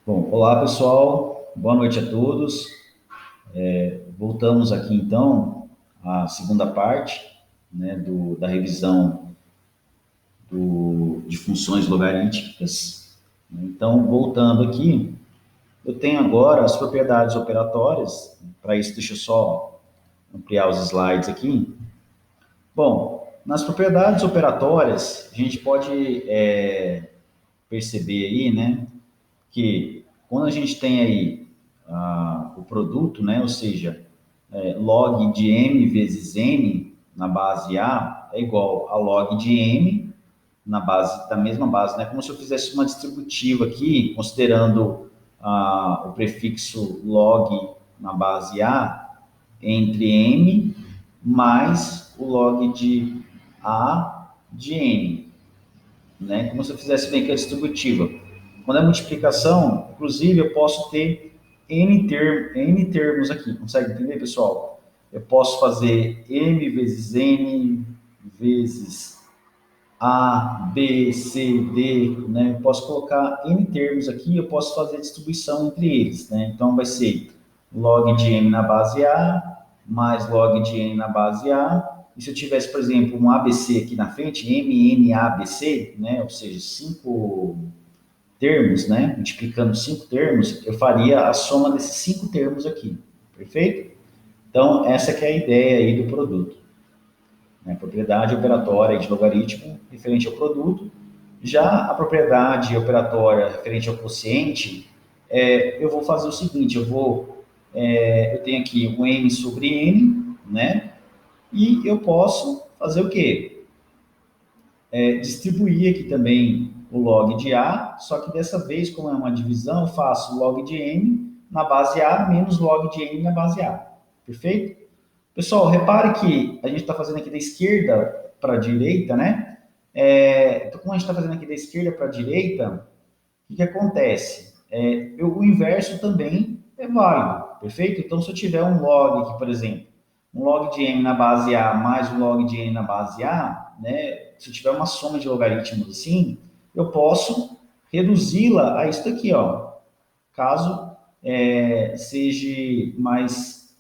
Bom, olá pessoal, boa noite a todos. Voltamos aqui então à segunda parte, né, da revisão de funções logarítmicas. Então, voltando aqui, eu tenho agora as propriedades operatórias. Para isso, deixa eu só ampliar os slides aqui. Bom, nas propriedades operatórias, a gente pode perceber aí, né, que quando a gente tem aí o produto, né, ou seja, log de m vezes n na base A é igual a log de m na base da mesma base, né? Como se eu fizesse uma distributiva aqui, considerando o prefixo log na base A entre m mais o log de A de n, né? Como se eu fizesse bem que a distributiva. Quando é multiplicação, inclusive, eu posso ter N termos aqui. Consegue entender, pessoal? Eu posso fazer M vezes N vezes A, B, C, D, né? Eu posso colocar N termos aqui, eu posso fazer distribuição entre eles, né? Então, vai ser log de M na base A, mais log de N na base A. E se eu tivesse, por exemplo, um ABC aqui na frente, M, N, A, B, C, né? Ou seja, 5 termos, né? Multiplicando 5 termos, eu faria a soma desses 5 termos aqui, perfeito? Então, essa que é a ideia aí do produto, né? Propriedade operatória de logaritmo referente ao produto. Já a propriedade operatória referente ao quociente, eu vou fazer o seguinte, eu tenho aqui o n sobre n, né? E eu posso fazer o quê? Distribuir aqui também o log de A, só que dessa vez, como é uma divisão, eu faço log de n na base A menos log de n na base A. Perfeito? Pessoal, repare que a gente está fazendo aqui da esquerda para a direita, né? Então, como a gente está fazendo aqui da esquerda para a direita, o que acontece? O inverso também é válido, perfeito? Então, se eu tiver um log aqui, por exemplo, um log de n na base A mais um log de n na base A, né? Se eu tiver uma soma de logaritmos assim, eu posso reduzi-la a isso aqui, ó. Caso seja mais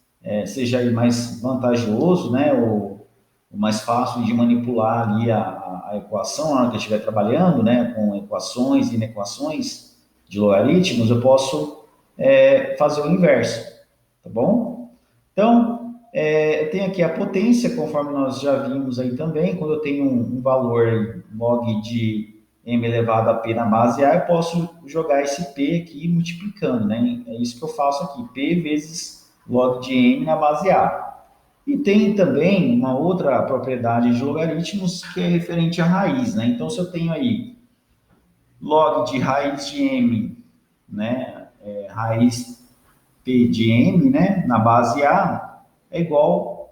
vantajoso, né? Ou mais fácil de manipular ali a equação na hora que eu estiver trabalhando, né? Com equações e inequações de logaritmos, eu posso fazer o inverso, tá bom? Então, eu tenho aqui a potência, conforme nós já vimos aí também, quando eu tenho um valor log de m elevado a p na base A, eu posso jogar esse p aqui multiplicando, né? É isso que eu faço aqui, p vezes log de m na base A. E tem também uma outra propriedade de logaritmos que é referente à raiz, né? Então, se eu tenho aí log de raiz de m, né? Raiz p de m, né? Na base A, é igual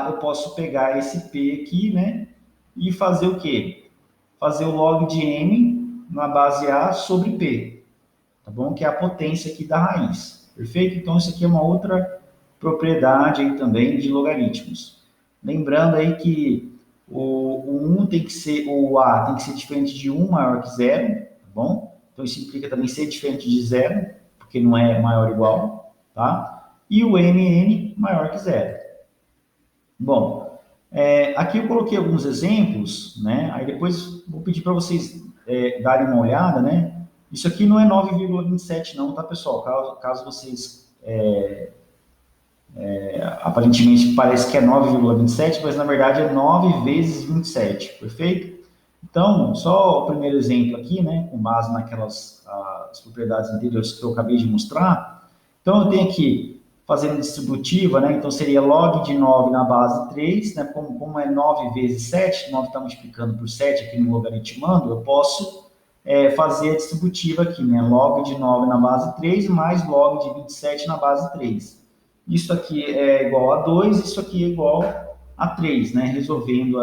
eu posso pegar esse p aqui, né? E fazer o quê? Fazer o log de m na base A sobre p, tá bom? Que é a potência aqui da raiz, perfeito? Então, isso aqui é uma outra propriedade aí também de logaritmos. Lembrando aí que o 1 tem que ser, o A tem que ser diferente de 1 maior que 0, tá bom? Então, isso implica também ser diferente de 0, porque não é maior ou igual, tá? E o mn maior que 0. Bom, aqui eu coloquei alguns exemplos, né? Aí depois vou pedir para vocês darem uma olhada, né? Isso aqui não é 9,27 não, tá, pessoal? Caso vocês aparentemente parece que é 9,27, mas na verdade é 9 vezes 27, perfeito? Então, só o primeiro exemplo aqui, né, com base naquelas as propriedades anteriores que eu acabei de mostrar. Então, eu tenho aqui, fazendo distributiva, né, então seria log de 9 na base 3, né, como é 9 vezes 7, 9 está multiplicando por 7 aqui no logaritmando, eu posso fazer a distributiva aqui, né, log de 9 na base 3 mais log de 27 na base 3. Isso aqui é igual a 2, isso aqui é igual a 3, né? Resolvendo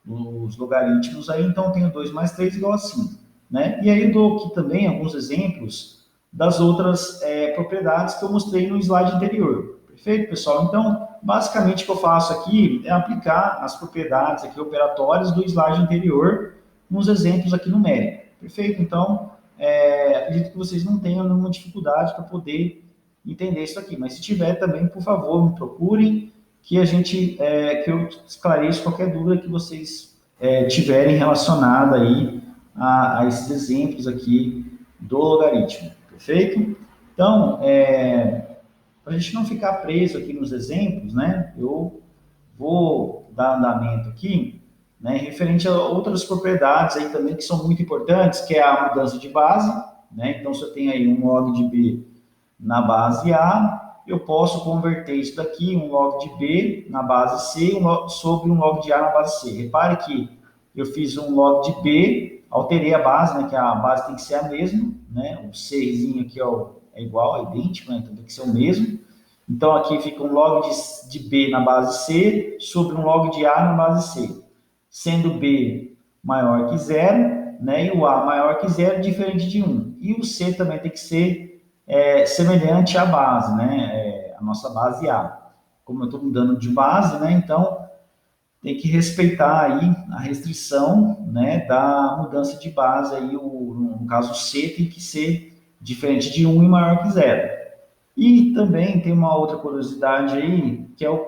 os logaritmos aí, então eu tenho 2 mais 3 igual a 5, né? E aí eu dou aqui também alguns exemplos das outras propriedades que eu mostrei no slide anterior. Perfeito, pessoal? Então, basicamente o que eu faço aqui é aplicar as propriedades aqui operatórias do slide anterior nos exemplos aqui numéricos. Perfeito? Então, acredito que vocês não tenham nenhuma dificuldade para poder entender isso aqui. Mas se tiver também, por favor, me procurem, que que eu esclareço qualquer dúvida que vocês tiverem relacionada aí a esses exemplos aqui do logaritmo, perfeito? Então, para a gente não ficar preso aqui nos exemplos, né, eu vou dar andamento aqui, né, referente a outras propriedades aí também que são muito importantes, que é a mudança de base, né, então se eu tenho aí um log de B na base A, eu posso converter isso daqui, um log de B na base C, sobre um log de A na base C. Repare que eu fiz um log de B, alterei a base, né, que a base tem que ser a mesma, né, o Czinho aqui é igual, é idêntico, né, então tem que ser o mesmo. Então, aqui fica um log de B na base C sobre um log de A na base C, sendo B maior que zero, né, e o A maior que zero, diferente de 1. E o C também tem que ser semelhante à base, né, a nossa base A. Como eu estou mudando de base, né, então tem que respeitar aí a restrição, né, da mudança de base. Aí, no caso, o C tem que ser diferente de 1 e maior que zero. E também tem uma outra curiosidade aí, que é o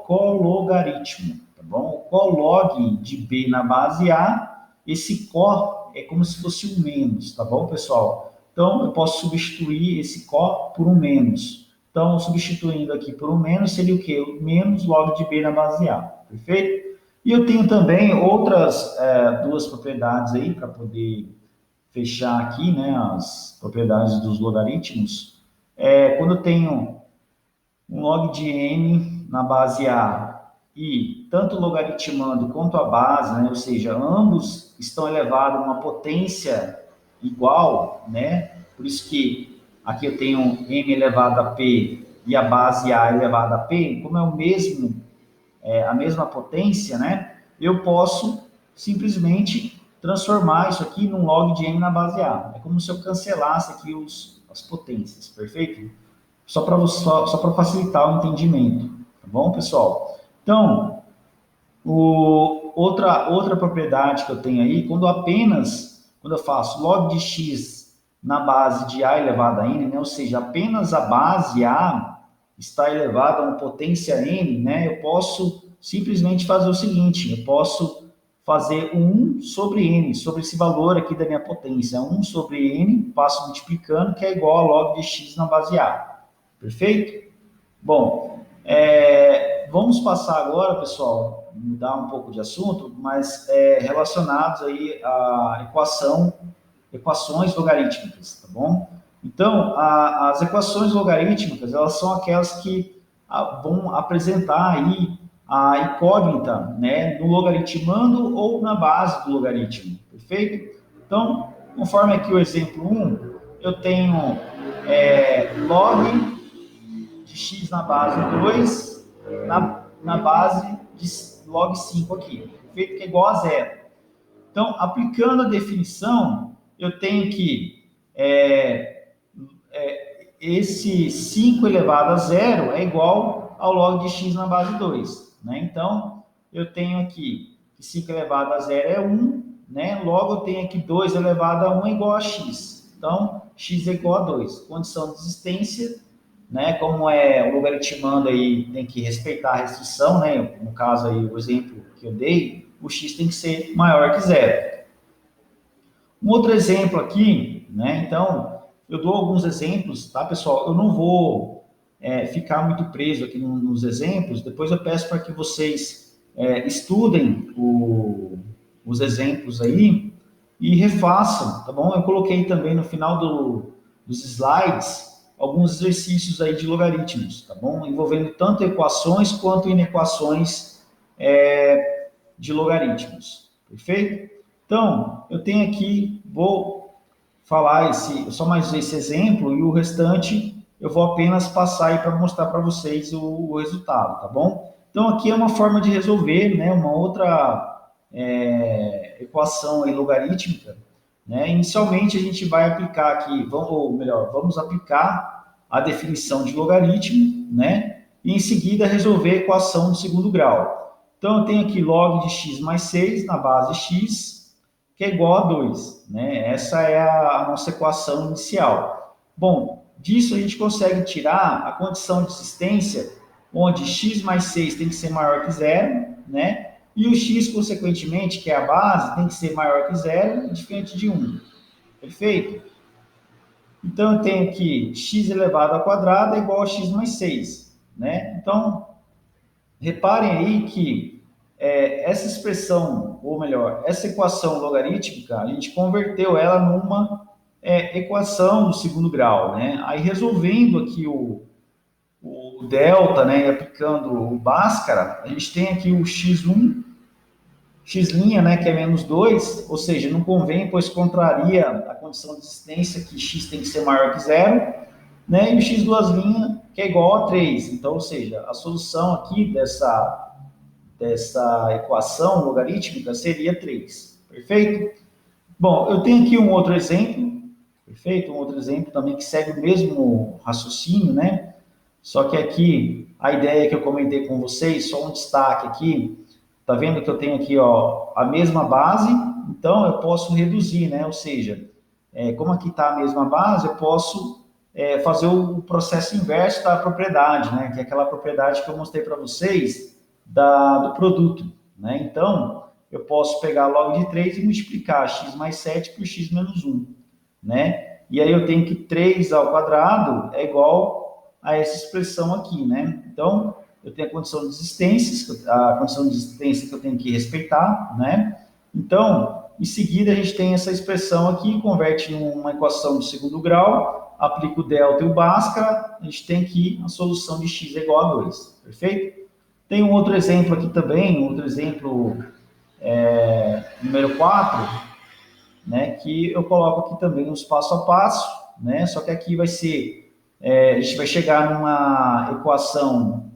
cologaritmo, tá bom? O colog de B na base A, esse co é como se fosse um menos, tá bom, pessoal? Então, eu posso substituir esse co por um menos. Então, substituindo aqui por um menos, seria o quê? O menos log de B na base A, perfeito? E eu tenho também outras duas propriedades aí, para poder fechar aqui, né, as propriedades dos logaritmos. Quando eu tenho um log de n na base A e tanto logaritmando quanto a base, né, ou seja, ambos estão elevados a uma potência igual, né, por isso que aqui eu tenho m elevado a p e a base A elevada a p, como é o mesmo, a mesma potência, né, eu posso simplesmente transformar isso aqui num log de n na base A. É como se eu cancelasse aqui as potências, perfeito? Só para facilitar o entendimento, tá bom, pessoal? Então, outra propriedade que eu tenho aí, quando eu faço log de x na base de a elevado a n, né, ou seja, apenas a base a está elevada a uma potência n, né, eu posso simplesmente fazer o seguinte, eu posso fazer 1 sobre n, sobre esse valor aqui da minha potência, 1 sobre n, passo multiplicando, que é igual a log de x na base a. Perfeito? Bom, vamos passar agora, pessoal, mudar um pouco de assunto, mas relacionados aí à equações logarítmicas, tá bom? Então, as equações logarítmicas, elas são aquelas que vão apresentar aí a incógnita, né, no logaritmando ou na base do logaritmo, perfeito? Então, conforme aqui o exemplo 1, eu tenho log de x na base 2 na base de log 5 aqui, perfeito? Que é igual a zero. Então, aplicando a definição, eu tenho que esse 5 elevado a zero é igual ao log de x na base 2. Né? Então, eu tenho aqui que 5 elevado a zero é 1, né? Logo eu tenho aqui 2 elevado a 1 é igual a x. Então, x é igual a 2. Condição de existência, né? Como o logaritmando aí tem que respeitar a restrição, né? No caso aí, o exemplo que eu dei, o x tem que ser maior que zero. Um outro exemplo aqui, né? Então, eu dou alguns exemplos, tá, pessoal? Eu não vou ficar muito preso aqui nos exemplos, depois eu peço para que vocês estudem os exemplos aí e refaçam, tá bom? Eu coloquei também no final dos slides alguns exercícios aí de logaritmos, tá bom? Envolvendo tanto equações quanto inequações de logaritmos, perfeito? Então, eu tenho aqui, vou falar só mais esse exemplo e o restante eu vou apenas passar aí para mostrar para vocês o resultado, tá bom? Então, aqui é uma forma de resolver, né, uma outra equação aí logarítmica, né? Inicialmente, a gente vai aplicar aqui, ou melhor, vamos aplicar a definição de logaritmo, né? E em seguida resolver a equação do segundo grau. Então, eu tenho aqui log de x mais 6 na base x, que é igual a 2, né? Essa é a nossa equação inicial. Bom, disso a gente consegue tirar a condição de existência, onde x mais 6 tem que ser maior que zero, né? E o x, consequentemente, que é a base, tem que ser maior que zero, diferente de 1. Perfeito? Então, eu tenho que x elevado ao quadrado é igual a x mais 6, né? Então, reparem aí que essa expressão, ou melhor, essa equação logarítmica, a gente converteu ela numa equação do segundo grau, né? Aí, resolvendo aqui o delta, né, e aplicando o Bhaskara, a gente tem aqui o x1, x', né, que é menos 2, ou seja, não convém, pois contraria a condição de existência que x tem que ser maior que zero, né, e o x2', que é igual a 3. Então, ou seja, a solução aqui dessa equação logarítmica seria 3. Perfeito? Bom, eu tenho aqui um outro exemplo, perfeito? Um outro exemplo também que segue o mesmo raciocínio, né? Só que aqui, a ideia que eu comentei com vocês, só um destaque aqui, tá vendo que eu tenho aqui, ó, a mesma base, então eu posso reduzir, né? Ou seja, como aqui está a mesma base, eu posso fazer o processo inverso da propriedade, né? Que é aquela propriedade que eu mostrei para vocês do produto, né? Então, eu posso pegar logo de 3 e multiplicar x mais 7 por x menos 1, né? E aí eu tenho que 3 ao quadrado é igual a essa expressão aqui, né? Então, eu tenho a condição de existência que eu tenho que respeitar, né? Então, em seguida, a gente tem essa expressão aqui, converte numa equação de segundo grau, aplica o delta e o Bhaskara, a gente tem aqui a solução de x é igual a 2, perfeito? Tem um outro exemplo aqui também, outro exemplo número 4, né, que eu coloco aqui também os passo a passo, né, só que aqui vai ser, a gente vai chegar numa equação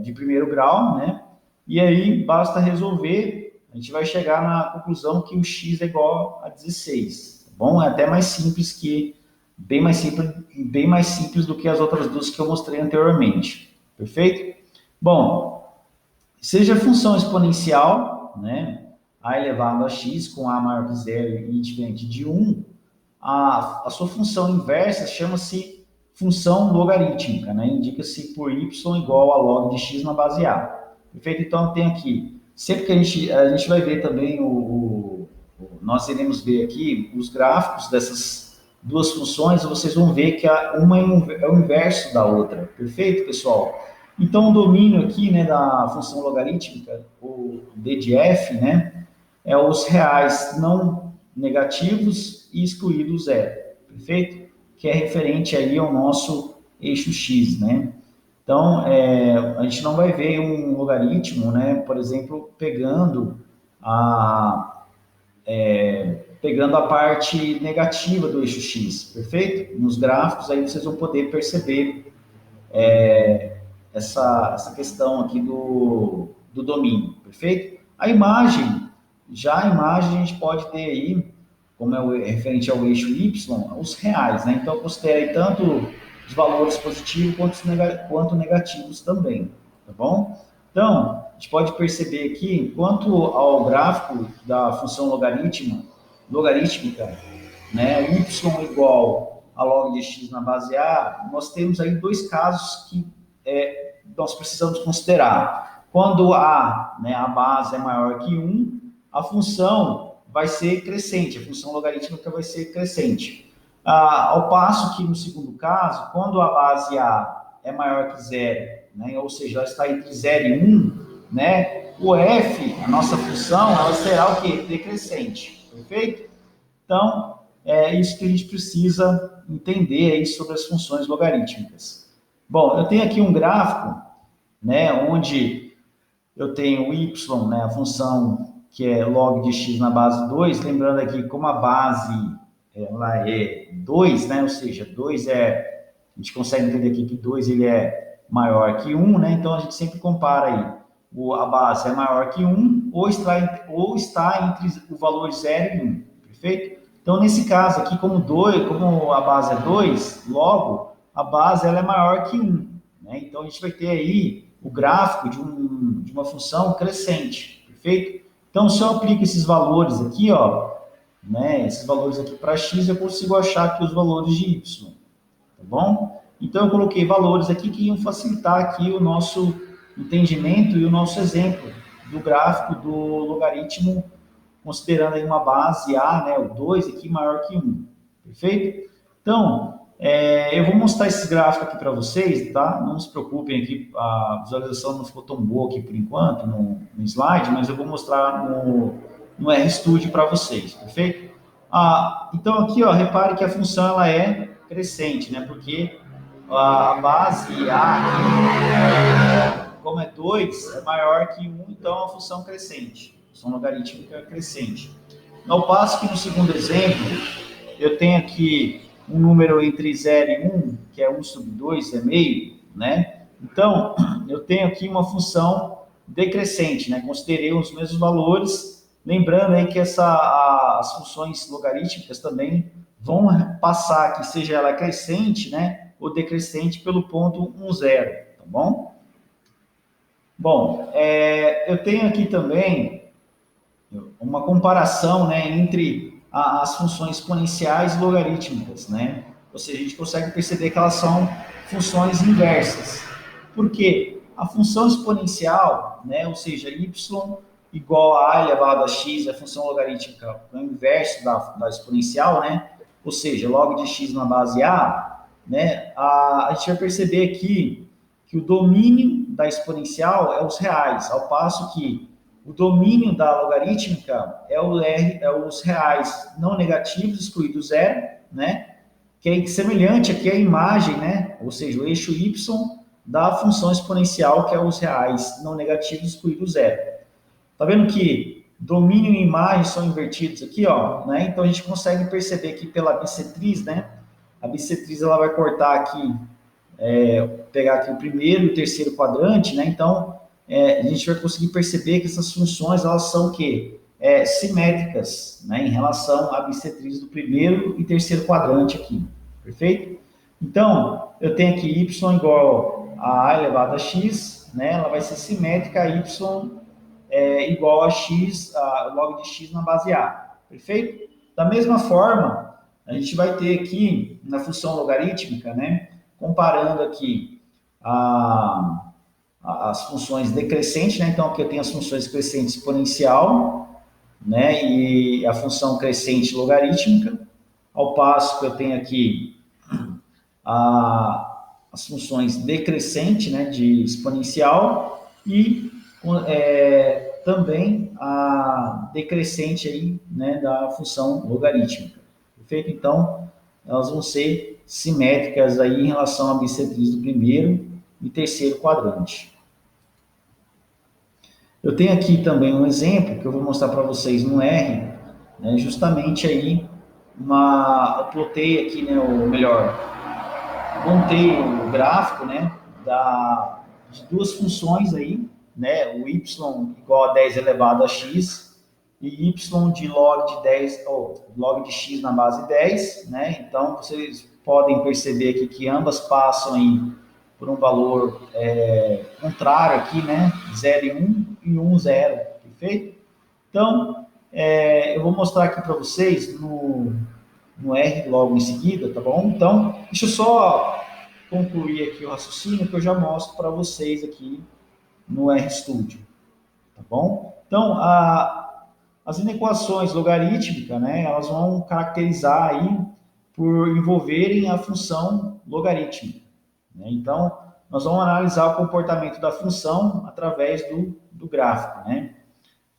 de primeiro grau, né, e aí basta resolver, a gente vai chegar na conclusão que o x é igual a 16, tá bom? É até mais simples bem mais simples do que as outras duas que eu mostrei anteriormente, perfeito? Bom, seja função exponencial, né, a elevado a x com a maior que zero e diferente de 1, a sua função inversa chama-se função logarítmica, né, indica-se por y igual a log de x na base a. Perfeito? Então, tem aqui, sempre que a gente vai ver também, nós iremos ver aqui os gráficos dessas duas funções, vocês vão ver que uma é o inverso da outra. Perfeito, pessoal? Então, o domínio aqui, né, da função logarítmica, o d de f, né, é os reais não negativos e excluído o zero, perfeito? Que é referente aí ao nosso eixo x, né? Então, a gente não vai ver um logaritmo, né, por exemplo, pegando a parte negativa do eixo x, perfeito? Nos gráficos aí vocês vão poder perceber essa questão aqui do domínio, perfeito? Já a imagem a gente pode ter aí, como referente ao eixo Y, os reais, né? Então, considere tanto os valores positivos quanto negativos também, tá bom? Então, a gente pode perceber aqui, quanto ao gráfico da função logarítmica, né, y igual a log de x na base a, nós temos aí dois casos que nós precisamos considerar. Quando né, a base é maior que 1, a função vai ser crescente, a função logarítmica vai ser crescente. Ao passo que, no segundo caso, quando a base a é maior que 0, né, ou seja, ela está entre 0 e 1, né, o f, a nossa função, ela será o quê? Decrescente, perfeito? Então, é isso que a gente precisa entender aí sobre as funções logarítmicas. Bom, eu tenho aqui um gráfico, né, onde eu tenho y, né, a função que é log de x na base 2, lembrando aqui como a base ela é 2, né, ou seja, 2 a gente consegue entender aqui que 2 ele é maior que 1, né, então a gente sempre compara aí, a base é maior que 1 ou está entre o valor 0 e 1, perfeito? Então, nesse caso aqui, como a base é 2, logo, a base ela é maior que 1, né? Então, a gente vai ter aí o gráfico de uma função crescente, perfeito? Então, se eu aplico esses valores aqui, ó, né, esses valores aqui para x, eu consigo achar aqui os valores de y, tá bom? Então, eu coloquei valores aqui que iam facilitar aqui o nosso entendimento e o nosso exemplo do gráfico do logaritmo, considerando aí uma base A, né, o 2 aqui maior que 1, perfeito? Então, eu vou mostrar esses gráficos aqui para vocês, tá? Não se preocupem aqui, a visualização não ficou tão boa aqui por enquanto no slide, mas eu vou mostrar no RStudio para vocês, perfeito? Então aqui, ó, repare que a função ela é crescente, né? Porque a base A, como é 2, é maior que 1, então é uma função crescente, função logarítmica crescente. Ao passo que no segundo exemplo, eu tenho aqui um número entre 0 e 1, que é 1 sobre 2, é meio, né? Então, eu tenho aqui uma função decrescente, né? Considerei os mesmos valores, lembrando aí que as funções logarítmicas também vão passar aqui, seja ela crescente, né? Ou decrescente pelo ponto 1, 0, tá bom? Bom, eu tenho aqui também uma comparação, né, entre as funções exponenciais e logarítmicas, né? Ou seja, a gente consegue perceber que elas são funções inversas. Por quê? A função exponencial, né, ou seja, y igual a elevado a x, a função logarítmica é o inverso da exponencial, né? Ou seja, log de x na base a, né? A gente vai perceber aqui que o domínio da exponencial é os reais, ao passo que o domínio da logarítmica é os reais não negativos, excluído zero, né? Que é semelhante aqui à imagem, né? Ou seja, o eixo y da função exponencial, que é os reais não negativos, excluído zero. Tá vendo que domínio e imagem são invertidos aqui, ó, né? Então a gente consegue perceber que pela bissetriz, né? A bissetriz ela vai cortar aqui, pegar aqui o primeiro e o terceiro quadrante, né? Então a gente vai conseguir perceber que essas funções elas são o quê? Simétricas, né? Em relação à bissetriz do primeiro e terceiro quadrante aqui, perfeito? Então eu tenho aqui y igual a elevado a x, né? Ela vai ser simétrica a y igual a x, log de x na base a, perfeito? Da mesma forma, a gente vai ter aqui na função logarítmica, né? Comparando aqui as funções decrescentes, né? Então aqui eu tenho as funções crescente exponencial, né? E a função crescente logarítmica, ao passo que eu tenho aqui as funções decrescente, né? De exponencial e também a decrescente aí, né? Da função logarítmica, perfeito? Então elas vão ser simétricas aí em relação à bissetriz do primeiro e terceiro quadrante. Eu tenho aqui também um exemplo que eu vou mostrar para vocês no R, né, justamente aí eu plotei aqui, né, ou melhor, montei o gráfico, né, de duas funções aí, né, o y igual a 10 elevado a x e y de log de 10, ou log de x na base 10, né? Então vocês podem perceber aqui que ambas passam aí por um valor contrário aqui, né? 0 e 1 e 1, 0, perfeito? Então, eu vou mostrar aqui para vocês no R logo em seguida, tá bom? Então, deixa eu só concluir aqui o raciocínio que eu já mostro para vocês aqui no RStudio, tá bom? Então, as inequações logarítmicas, né, elas vão caracterizar aí por envolverem a função logarítmica, né? Então, nós vamos analisar o comportamento da função através do gráfico, né?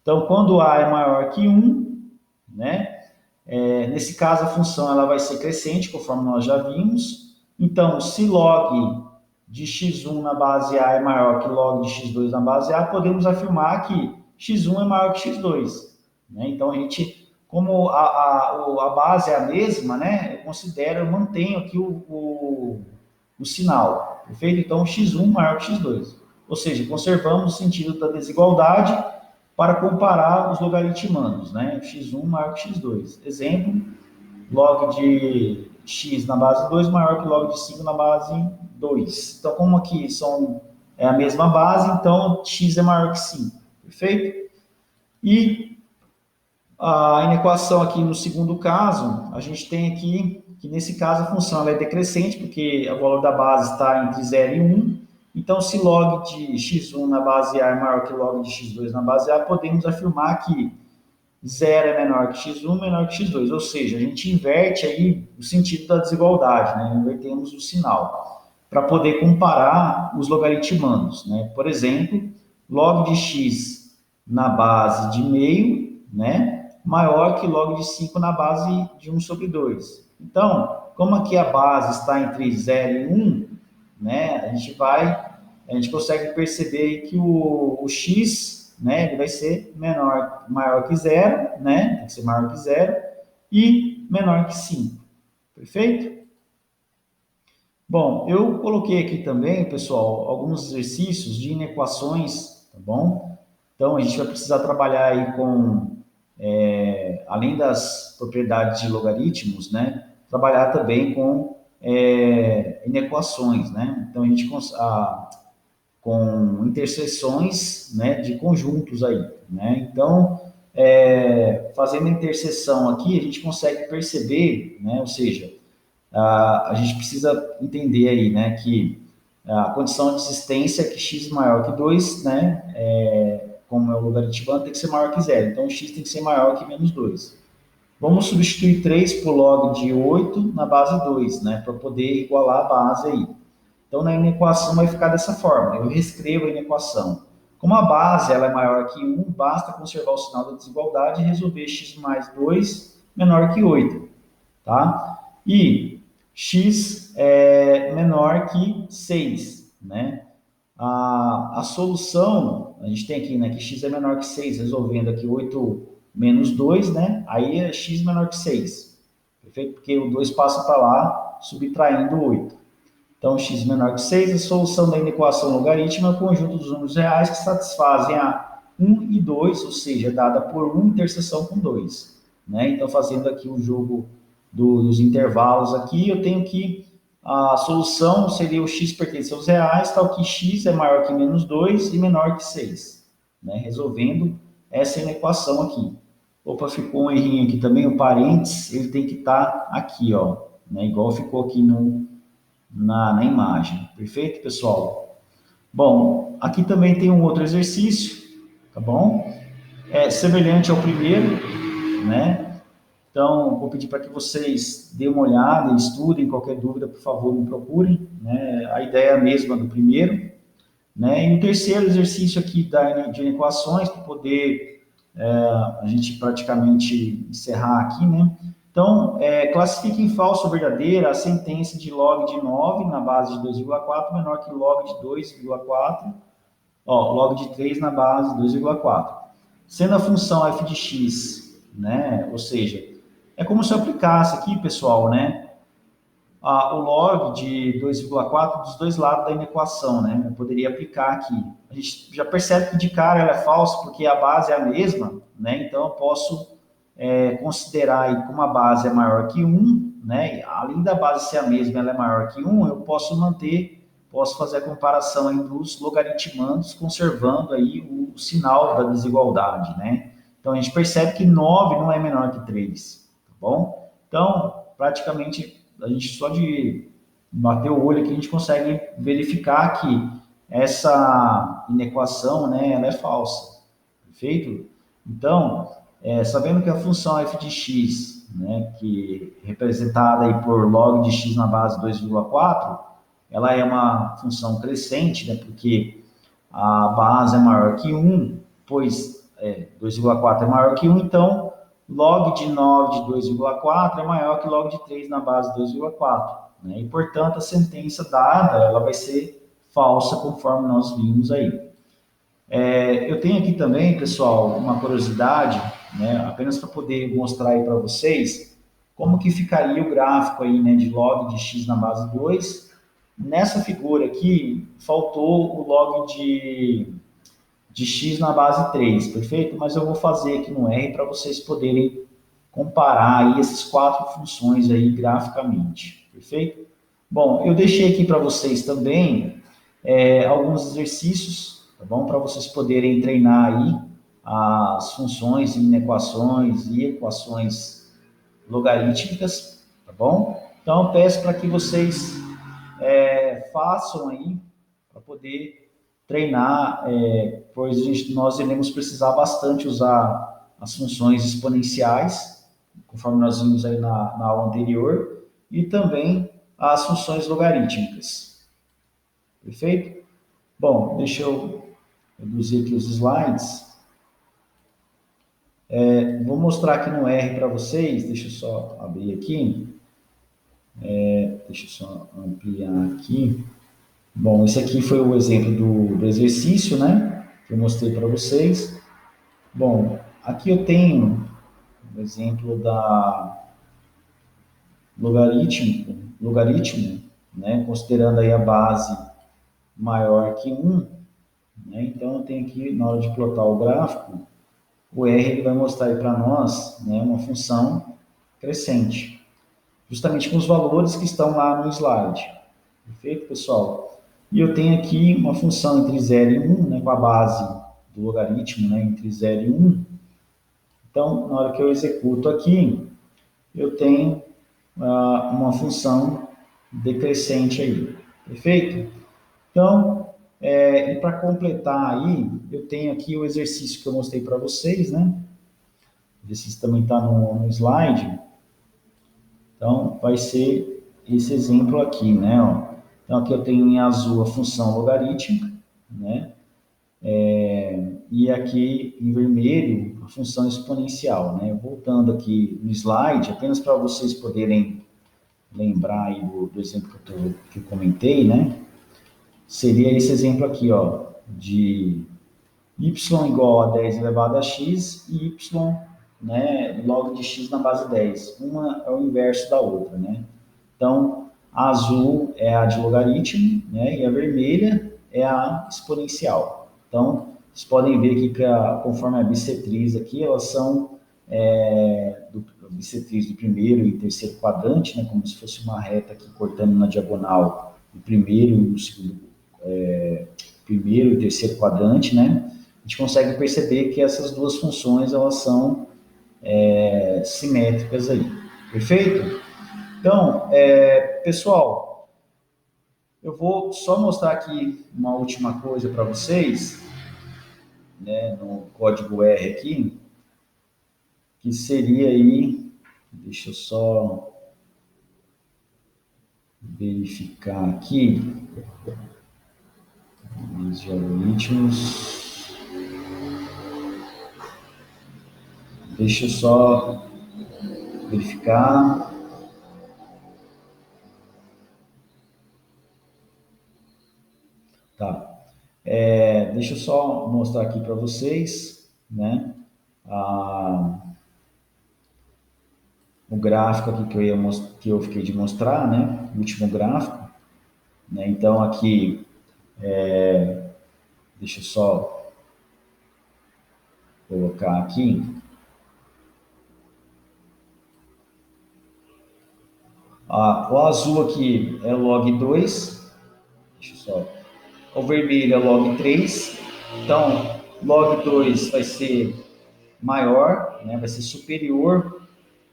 Então, quando A é maior que 1, né? Nesse caso, a função ela vai ser crescente, conforme nós já vimos. Então, se log de x1 na base A é maior que log de x2 na base A, podemos afirmar que x1 é maior que x2. Né? Então, a gente, como a base é a mesma, né? Eu mantenho aqui o sinal, perfeito? Então, x1 maior que x2. Ou seja, conservamos o sentido da desigualdade para comparar os logaritmandos, né? x1 maior que x2. Exemplo, log de x na base 2 maior que log de 5 na base 2. Então, como aqui é a mesma base, então x é maior que 5, perfeito? E a inequação aqui no segundo caso, a gente tem aqui que nesse caso a função ela é decrescente, porque o valor da base está entre 0 e 1. Então, se log de x1 na base A é maior que log de x2 na base A, podemos afirmar que 0 é menor que x1, menor que x2. Ou seja, a gente inverte aí o sentido da desigualdade, né? Invertemos o sinal, para poder comparar os logaritmandos, né? Por exemplo, log de x na base de meio, né? Maior que log de 5 na base de 1/2. Então, como aqui a base está entre 0 e 1, né? A gente consegue perceber que o x, né, ele vai ser maior que 0, né? Tem que ser maior que 0 e menor que 5. Perfeito? Bom, eu coloquei aqui também, pessoal, alguns exercícios de inequações, tá bom? Então, a gente vai precisar trabalhar aí com, além das propriedades de logaritmos, né? Trabalhar também com inequações, né? Então, com interseções, né, de conjuntos aí, né? Então, fazendo a interseção aqui, a gente consegue perceber, né? Ou seja, a gente precisa entender aí, né, que a condição de existência é que x maior que 2, né, como é o logaritmando, tem que ser maior que 0. Então, x tem que ser maior que menos 2. Vamos substituir 3 por log de 8 na base 2, né, para poder igualar a base aí. Então, na inequação vai ficar dessa forma. Eu reescrevo a inequação. Como a base ela é maior que 1, basta conservar o sinal da desigualdade e resolver x mais 2 menor que 8. Tá? E x é menor que 6. Né? A solução, a gente tem aqui, né, que x é menor que 6, resolvendo aqui 8 menos 2, né? Aí é x menor que 6. Perfeito? Porque o 2 passa para lá, subtraindo 8. Então, x menor que 6, a solução da inequação logarítmica é o conjunto dos números reais que satisfazem a 1 e 2, ou seja, dada por 1 interseção com 2. Né? Então, fazendo aqui o jogo dos intervalos aqui, eu tenho que a solução seria o x pertence aos reais, tal que x é maior que menos 2 e menor que 6. Né? Resolvendo essa inequação aqui. Opa, ficou um errinho aqui também, o parênteses, ele tem que estar aqui, ó, né? Igual ficou aqui na imagem. Perfeito, pessoal? Bom, aqui também tem um outro exercício, tá bom? É semelhante ao primeiro, né? Então, vou pedir para que vocês dêem uma olhada, estudem, qualquer dúvida, por favor, me procurem, né? A ideia é a mesma do primeiro, né? E o terceiro exercício aqui de equações, para poder a gente praticamente encerrar aqui, né? Então, classifique em falsa ou verdadeira a sentença de log de 9 na base de 2,4 menor que log de 2,4, log de 3 na base de 2,4. Sendo a função f de x, né? Ou seja, é como se eu aplicasse aqui, pessoal, né? O log de 2,4 dos dois lados da inequação, né? Eu poderia aplicar aqui. A gente já percebe que de cara ela é falsa, porque a base é a mesma, né? Então, eu posso considerar aí como a base é maior que 1, né? Além da base ser a mesma, ela é maior que 1, eu posso fazer a comparação aí dos logaritmandos, conservando aí o sinal da desigualdade, né? Então, a gente percebe que 9 não é menor que 3, tá bom? Então, praticamente, a gente só de bater o olho aqui, a gente consegue verificar que essa inequação, né, ela é falsa, perfeito? Então, sabendo que a função f de x, né, que é representada aí por log de x na base 2,4, ela é uma função crescente, né, porque a base é maior que 1, pois 2,4 é maior que 1, então log de 9 de 2,4 é maior que log de 3 na base 2,4. Né? E, portanto, a sentença dada ela vai ser falsa, conforme nós vimos aí. Eu tenho aqui também, pessoal, uma curiosidade, né, apenas para poder mostrar aí para vocês como que ficaria o gráfico aí, né, de log de x na base 2. Nessa figura aqui, faltou o log de x na base 3, perfeito? Mas eu vou fazer aqui no R para vocês poderem comparar aí essas quatro funções aí graficamente, perfeito? Bom, eu deixei aqui para vocês também alguns exercícios, tá bom? Para vocês poderem treinar aí as funções e inequações e equações logarítmicas, tá bom? Então, eu peço para que vocês façam aí, para poder treinar, pois nós iremos precisar bastante usar as funções exponenciais, conforme nós vimos aí na aula anterior, e também as funções logarítmicas. Perfeito? Bom, deixa eu reduzir aqui os slides. Vou mostrar aqui no R para vocês, deixa eu só abrir aqui. Deixa eu só ampliar aqui. Bom, esse aqui foi o exemplo do exercício, né? Que eu mostrei para vocês. Bom, aqui eu tenho o exemplo da logaritmo, né? Considerando aí a base maior que 1, né? Então, eu tenho aqui, na hora de plotar o gráfico, o R ele vai mostrar aí para nós, né, uma função crescente, justamente com os valores que estão lá no slide. Perfeito, pessoal? E eu tenho aqui uma função entre 0 e 1, né, com a base do logaritmo, né, entre 0 e 1. Então, na hora que eu executo aqui, eu tenho uma função decrescente aí. Perfeito? Então, e para completar aí, eu tenho aqui o exercício que eu mostrei para vocês, né? O exercício também está no slide. Então, vai ser esse exemplo aqui, né? Ó. Então, aqui eu tenho em azul a função logarítmica, né? E aqui em vermelho a função exponencial, né? Voltando aqui no slide, apenas para vocês poderem lembrar aí do exemplo que eu comentei, né? Seria esse exemplo aqui, ó, de y igual a 10 elevado a x e y, né, log de x na base 10. Uma é o inverso da outra, né? Então, a azul é a de logaritmo, né, e a vermelha é a exponencial. Então, vocês podem ver aqui que conforme a bissetriz aqui, elas são bissetriz do primeiro e terceiro quadrante, né, como se fosse uma reta aqui cortando na diagonal o primeiro e o segundo, primeiro e terceiro quadrante, né? A gente consegue perceber que essas duas funções elas são simétricas aí. Perfeito? Então, pessoal, eu vou só mostrar aqui uma última coisa para vocês, né, no código R aqui, que seria aí, deixa eu só verificar aqui, os algoritmos, deixa eu só verificar. Tá. Deixa eu só mostrar aqui para vocês, né? O gráfico aqui que eu fiquei de mostrar, né? O último gráfico, né? Então aqui, deixa eu só colocar aqui. O azul aqui é log 2, deixa eu só. O vermelho é log 3. Então, log 2 vai ser maior, né? Vai ser superior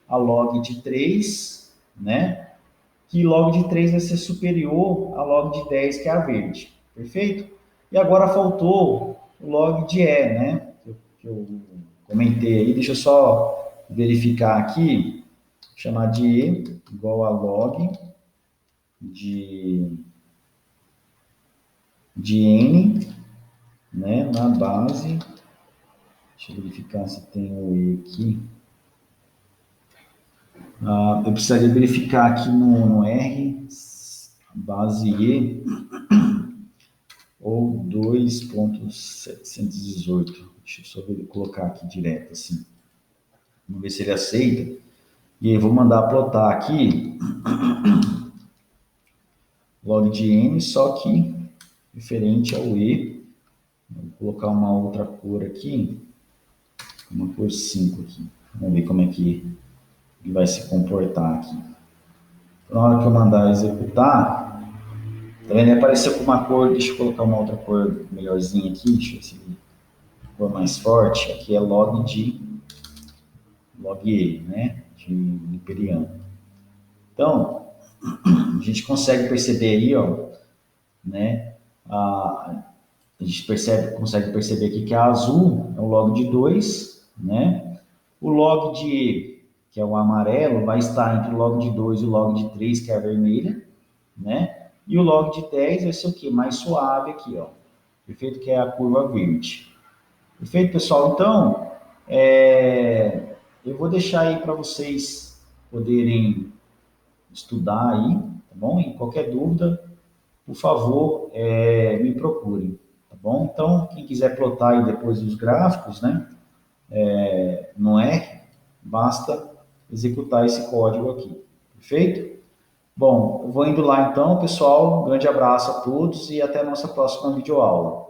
a log de 3, né? Que log de 3 vai ser superior a log de 10, que é a verde. Perfeito? E agora faltou o log de E, né? Que eu comentei aí. Deixa eu só verificar aqui. Chamar de E igual a log de N, né? Na base. Deixa eu verificar se tem o E aqui. Eu precisaria verificar aqui no R, base E, ou 2.718. Deixa eu só colocar aqui direto, assim. Vamos ver se ele aceita. E aí vou mandar plotar aqui log de N, só que referente ao E. Vou colocar uma outra cor aqui, uma cor 5 aqui. Vamos ver como é que ele vai se comportar aqui. Na hora que eu mandar executar, tá vendo? Ele apareceu com uma cor, deixa eu colocar uma outra cor melhorzinha aqui, deixa eu ver se ele for mais forte, aqui é log E, né, de imperiano. Então, a gente consegue perceber aí, ó, né, a gente consegue perceber aqui que a azul é o log de 2, né? O log de E, que é o amarelo, vai estar entre o log de 2 e o log de 3, que é a vermelha, né? E o log de 10 vai ser o quê? Mais suave aqui, ó. Perfeito? Que é a curva verde. Perfeito, pessoal? Então, eu vou deixar aí para vocês poderem estudar aí, tá bom? E qualquer dúvida, por favor, me procurem, tá bom? Então, quem quiser plotar aí depois os gráficos, né, no R, basta executar esse código aqui, perfeito? Bom, eu vou indo lá então, pessoal. Um grande abraço a todos e até a nossa próxima videoaula.